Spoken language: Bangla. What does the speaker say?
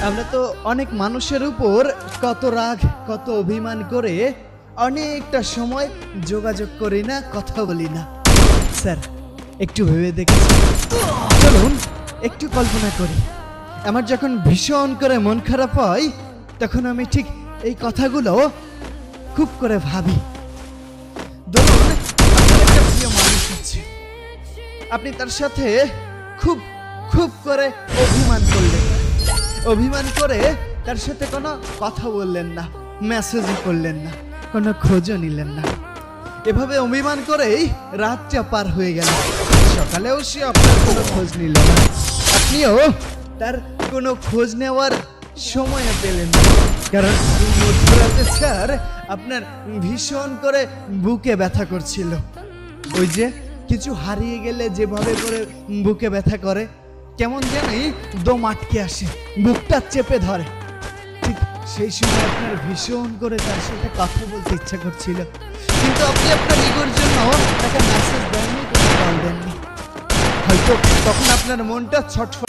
আমরা তো অনেক মানুষের উপর কত রাগ কত অভিমান করে অনেকটা সময় যোগাযোগ করি না, কথা বলি না। স্যার একটু ভেবে দেখেছি, চলুন একটু কল্পনা করি। আমার যখন ভীষণ করে মন খারাপ হয় তখন আমি ঠিক এই কথাগুলো খুব করে ভাবি। ধরুন আপনার একটা প্রিয় মানুষ আছে, আপনি তার সাথে খুব খুব করে অভিমান করে তার সাথে কোনো কথা বললেন না, মেসেজও করলেন না, কোনো খোঁজও নিলেন না। এভাবে অভিমান করেই রাতটা পার হয়ে গেল। সকালেও সে আপনার কোনো খোঁজ নিল না, আপনিও তার কোনো খোঁজ নেওয়ার সময় পেলেন না, কারণ মধ্যরাতে স্যার আপনার ভীষণ করে বুকে ব্যথা করছিল। ওই যে কিছু হারিয়ে গেলে যেভাবে করে বুকে ব্যথা করে, কেমন জানি দম আটকে আসে, বুকটা চেপে ধরে, ঠিক সেই সময় আপনার ভীষণ করে তার সাথে কথা বলতে ইচ্ছা করছিল, কিন্তু আপনি আপনার ইগোর জন্য তাকে মেসেজ দেননি, কোনো কল দেননি। হয়তো তখন আপনার মনটা ছটফট